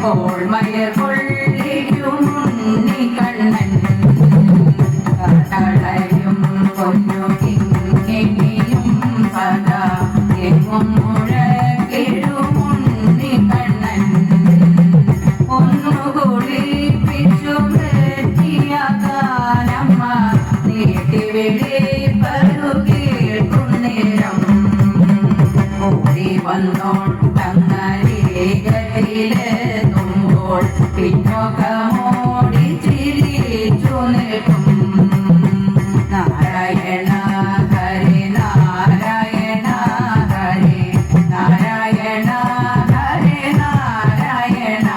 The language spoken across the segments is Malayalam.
കോൾമയർ കൊള്ളിക്കും കണ്ണൻ കളയും കൊന്നു കിങ്ങിയും സദാ എങ്ങും മുഴക്കിടുമുണ്ണി കണ്ണൻ ഒന്നുകൂടി പിച്ചു വൃത്തിയാകാനമ്മ നീട്ടി വിളിപ്പതു കേൾക്കുന്നേരം ഓടി വന്നോട്ടങ്ങരികയിലെത്തുമ്പോൾ പിന്നോക്കമോടി ചിരിച്ചു നിൽക്കും നാരായണ ഹരി നാരായണ ഹരി നാരായണ ഹരി നാരായണ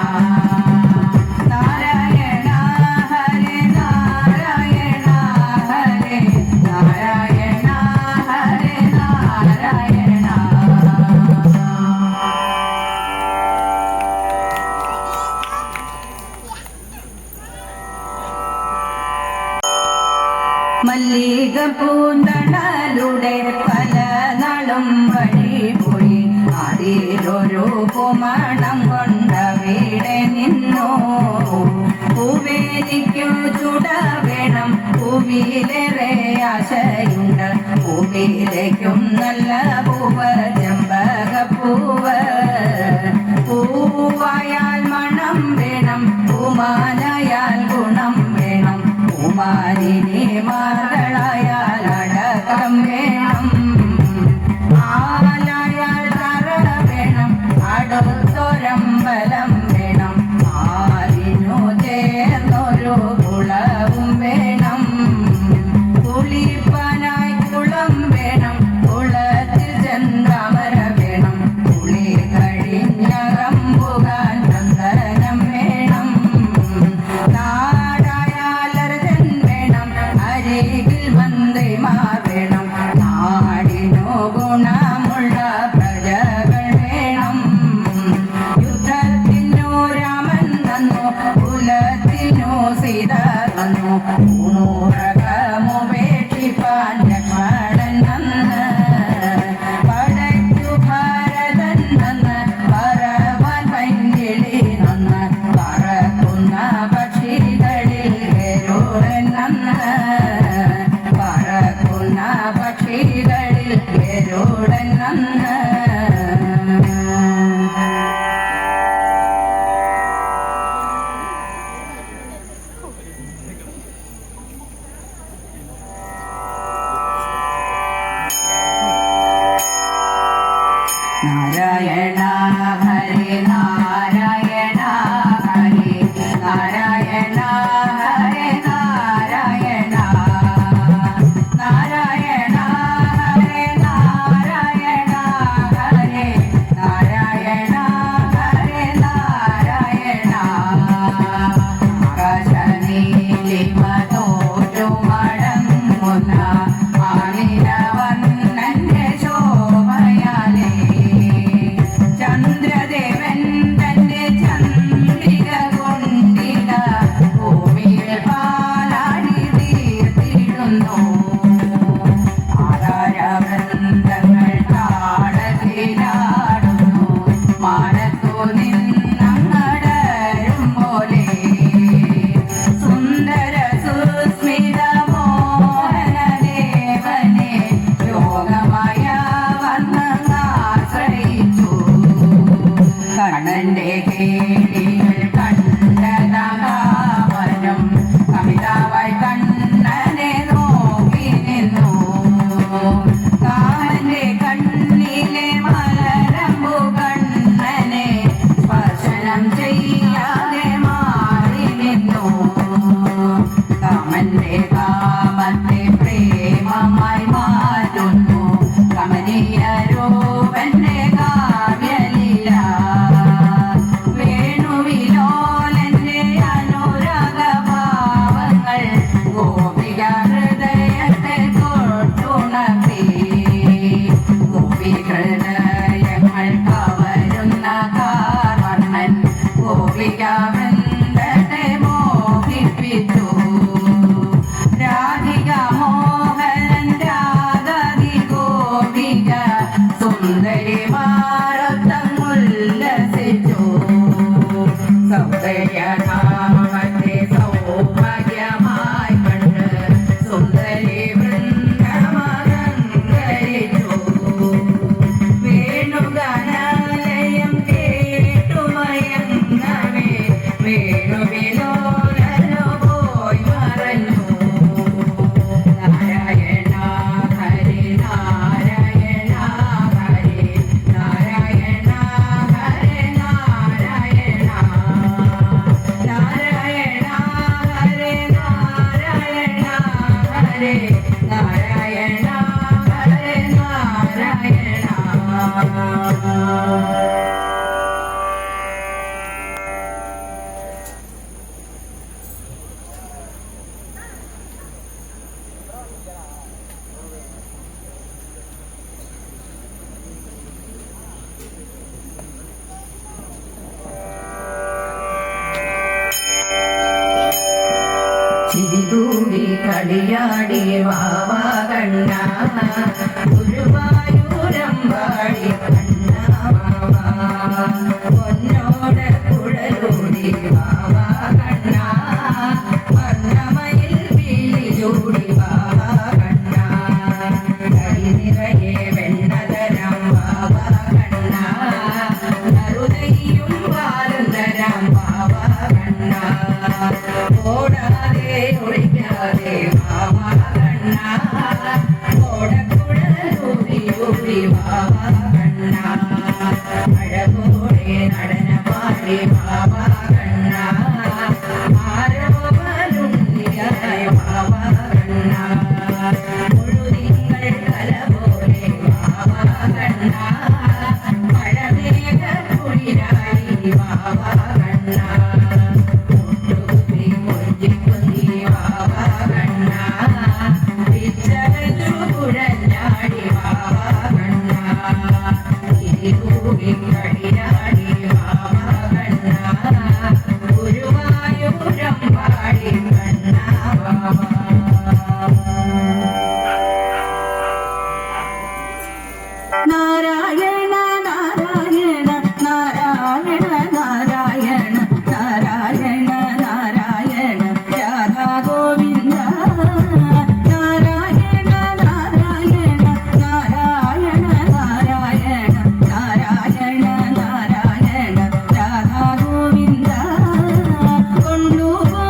നാരായണ ഹരി നാരായണ ഹരി നാരായണ ഹരി നാരായണ. മല്ലിക പൂന്തണലുടെ പല നാളും വഴി പോയി അതിലൊരു പൂമണം കൊണ്ടവിടെ നിന്നു പൂവേലിക്കു ചുട വേണം പൂവിലേറെ ആശയുണ്ട് പൂവിലേക്കും നല്ല പൂവ് ചെമ്പകപ്പൂവ് പൂവായാൽ മണം വേണം പൂമാലയാൽ ഗുണം വേണം പൂമാലിനി മാകളായാൽ അടക്കം വേണം ആലായാൽ തറ വേണം അടുത്തൊരമ്പലം വേണം ആലിനു ചേർന്നൊരു കുളവും വേണം കുളിപ്പനായി കുളം വേണം കുളത്തിൽ ചെന്താമര വേണം കുളി കഴിഞ്ഞറമ്പുകാൻ ചന്ദനം വേണം നാടായാലർജൻ വേണം അരികിൽ മന്ത്രിമാർ വേണം നാടിനു ഗുണമുള്ള പ്രജകൾ വേണം യുദ്ധത്തിനു രാമൻ തന്നു കുലത്തിനു സീത തന്നു ൂണുറകമുപേക്ഷിപ്പാൻ ലക്ഷ്മണൻ നന്ന് പടയ്ക്കു ഭാരതൻ നന്ന് പറവാൻ പൈങ്കിളി നന്ന് പറക്കുന്ന പക്ഷികളിൽ ഗരുഡൻ നന്ന് പറക്കുന്ന പക്ഷികളിൽ ഗരുഡൻ നന്ന്. നാരായണ ഹരി നാരായണ ഹരി നാരായണ ഹരി നാരായണ നാരായണ ഹരി നാരായണ ഹരി നാരായണ ഹരി നാരായണ ആകാശനീലിമതോരു മടങ്ങുന്ന ആനിരവന്നന്റെ ശോഭയാലേ ചന്ദ്രദേവൻ തന്റെ ചന്ദ്രിക കൊണ്ടിട ഭൂമിയിൽ പാലാടി തീർത്തിടുന്നു ആധാരവൃന്ദങ്ങൾ താളത്തിലാടുന്നു മാനത്തു നിന്നങ്ങടരും പോലെ സുന്ദര സുസ്മിത മോഹനദേവനെ യോഗമായ വന്നാശ്രയിച്ചു കണ്ണന്റെ കേളികൾ കണ്ടതാവനം കവിതാവായി കണ്ണനെ നോക്കി നിന്നു കാമന്റെ കണ്ണിലെ മലരമ്പു കണ്ണനെ സ്പർശനം ചെയ്യാതെ മാറി നിന്നു കാമന്റെ കാമത്തെ പ്രേമമായി മാറ്റുന്നു കമനീയ രൂപന്റെ കാവ്യലീല കളിയാടി വാവ കണ്ണ ഗുരുവായൂരമ്പാടി കണ്ണ പൊന്നോട് കുഴലൂടി വാവ കണ്ണ വർണ്ണമയിൽ വിളി ചൂടി വാവ കണ്ണ കൈ നിറയെ വെണ്ണതരം വാവ കണ്ണ നറുതയും പാലും തരാം വാവ കണ്ണ ഓടാതെ ഒളിക്കാതെ വാവ കണ്ണ ഓടക്കുഴലൂരി ൂരി വാവ കണ്ണ അഴകോടെ നടനപാടി വാവ കണ്ണ ആരോപലുണ്ണിയായ വാവ കണ്ണ മുഴുതിങ്കൾ കല പോലെ വാവ കണ്ണ മഴമേഘ കുളിരായി വാവ കണ്ണ മുട്ടുകുത്തി കൊഞ്ചിക്കുന്തി വാവ കണ്ണ പിച്ചരച്ചു കുഴഞ്ഞാടി വാവ കണ്ണ തിരികൂടി കളിയാടി വാവ കണ്ണ ഗുരുവായൂരമ്പാടി കണ്ണ വാവ നാരായണ നാരായണ നാരായണ നാരായണ നാരായണ നാരായണ രാധാ ഗോവിന്ദ നാരായണ നാരായണ നാരായണ നാരായണ നാരായണ നാരായണ രാധാ ഗോവിന്ദ കൊണ്ടുപോകൂ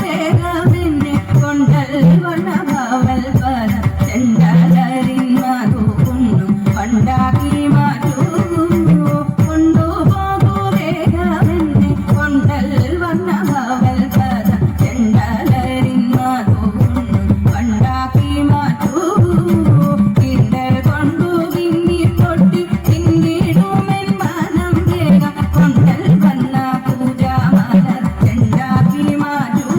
വേഗമെന്നെ കൊണ്ടൽ വണ്ണഭാവൽ പദ ചെണ്ടലരിന്മതു പണ്ടാക്കി മാറ്റൂ കൊണ്ടുപോകൂ വേഗമെന്നെ കൊണ്ടൽ വണ്ണഭാവൽ പദ ചെണ്ടലരിന്മതു പണ്ടാക്കി മാറ്റൂ കിണ്ടൽ കൊണ്ടു കിന്നി പൊട്ടി കിന്നിടുമെൻ മനം വേഗം കൊണ്ടൽ വന്ന പൂജാമല ചെണ്ടാക്കി മാറ്റൂ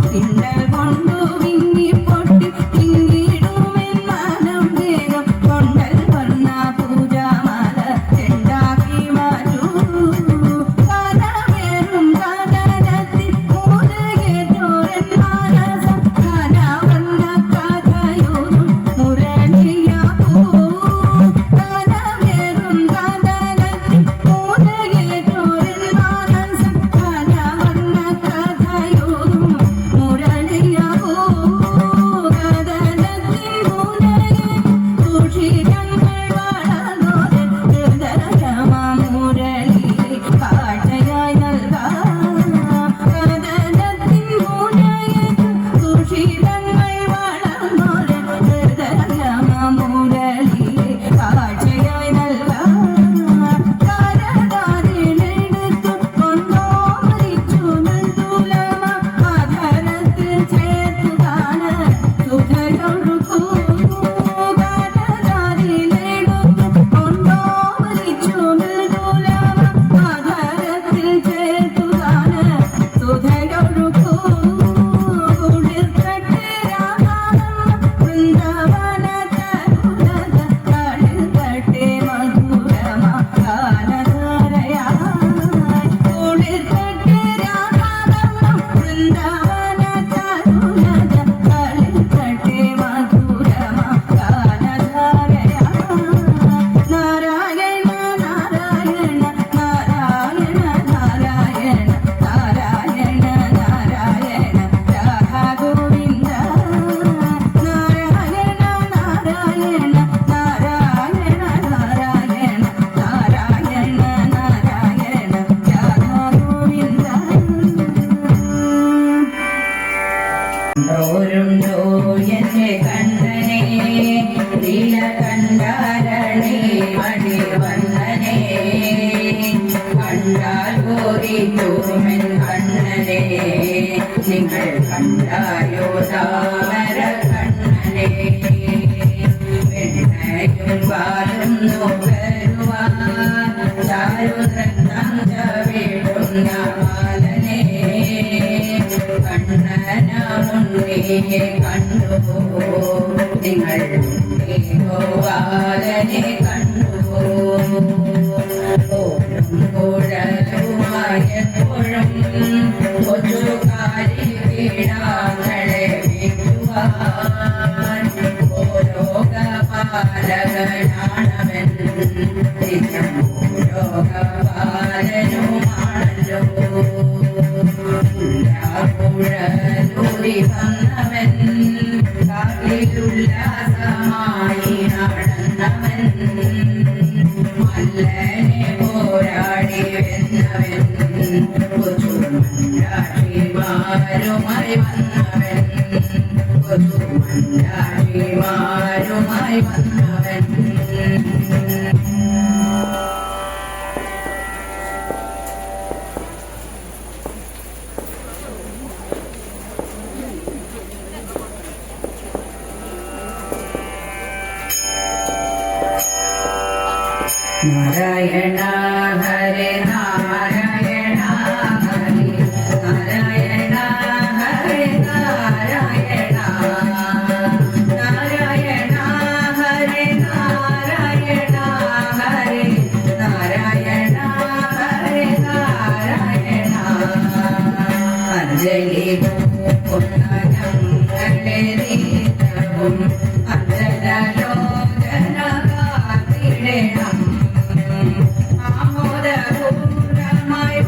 കിണ്ടൽ കൊണ്ടു കിന്നി പൊട്ടി കിന്നിടുമെൻ മനം വേഗം കൊണ്ടൽ വന്ന പൂജാമല ചെണ്ടാക്കി മാറ്റൂ കഥവേറും കഥനത്തിൽ മുരുകേറ്റോരൻ മാനസം കനവന്ന കഥയോരും മുരളിയാക്കൂ കഥവേറും കഥനത്തിൽ മുരുകേറ്റോരൻ മാനസം കനവന്ന കഥയോരും മുരളിയാക്കൂ കഥനത്തിൽ മുരകെ സുഷിരങ്ങൾ വളർന്നോരെ ഹൃദയമാമുരളി കാഴ്ചയായി നൽകാം കഥനത്തിൽ മുരകെ സുഷിരങ്ങൾ വളർന്നോരെ ഹൃദയമാമുരളി കാഴ്ചയായി നൽകാം കരതാരിലെടുത്തു കൊണ്ടോ മരിച്ചു മൃദുലമ ആധരത്തിൽ ചേർത്തു കാണ സുഖയൊഴുക്കൂ കരതാരിലെടുത്തു കൊണ്ടോ മരിച്ചു മൃദുലമ ആധരത്തിൽ ചേർത്തു കാണ സുഖയൊഴുക്കൂ കുളിർക്കട്ടെ രാധാരമ്മ വൃന്ദാവന തരുലത തളിർക്കട്ടെ മധുരമ ഗാനധാരയായി കുളിർക്കട്ടെ രാധാരമ്മ വൃന്ദാവന തരുലത തളിർക്കട്ടെ മധുരമ ഗാനധാരയായി നാരായണ നാരായണ നാരായണ നാരായണ നാരായണ നാരായണ രാധാ ഗോവിന്ദ നാരായണ നാരായണ നാരായണ നാരായണ നാരായണ നാരായണ രാധാ ഗോവിന്ദ ോരുണ്ടോ എന്റെ കണ്ണനെ ലീല കണ്ടാരണേ മടി വന്നനെ കണ്ടാൽ കോരിത്തോമൻ കണ്ണനെ നിങ്ങൾ കണ്ടായോ താമര കണ്ണനെ വെണ്ണയും പാലും നോക്കരുവാൻ ചാരുനൃത്തം ചവിടുന്ന ബാലനെ കണ്ണനാമുണ്ണിയെ കണ്ടു നിങ്ങൾ ഗോപാലനെ കണ്ടു ഓരും കുഴലുമായപ്പോഴും കൊച്ചുകാരി കീടാങ്ങളെ നാരായണ ഹരേ നാരായണ ഹരേ നാരായണ ഹരേ നാരായണ നാരായണ ഹരേ നാരായണ ഹരേ നാരായണ ഹരേ നാരായണ അഞ്ജലി ഞങ്ങളെ നീതവും അഞ്ജലോചനകാത്തിടണം ആമോദപൂർണമായി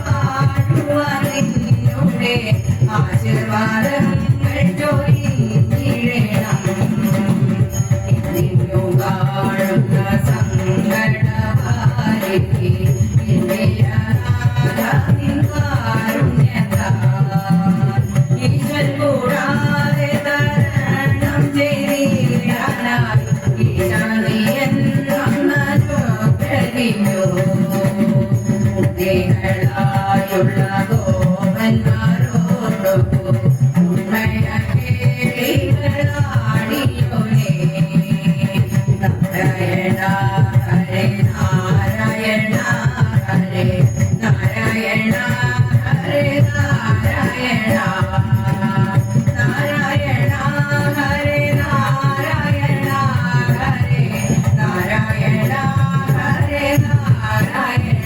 പാടുവാനിന്നുടെ ആശീർവാദങ്ങൾ ചൊരിഞ്ഞിടണം ഇന്നിന്നു കാണുന്ന സങ്കടവാരിക്ക് ഈശ്വൻ കൂടാതെ തരണം ചെയ്തിടാനായി കുട്ടികളായുള്ള ഗോപന്മാരോടൊപ്പം ഉണ്മയ കേളികളാടിയോനെ നാരായണ ഹരേ നാരായണ ഹരേ നാരായണ ഹരേ നാരായണ നാരായണ ഹരേ നാരായണ ഹരേ നാരായണ ഹരേ നാരായണ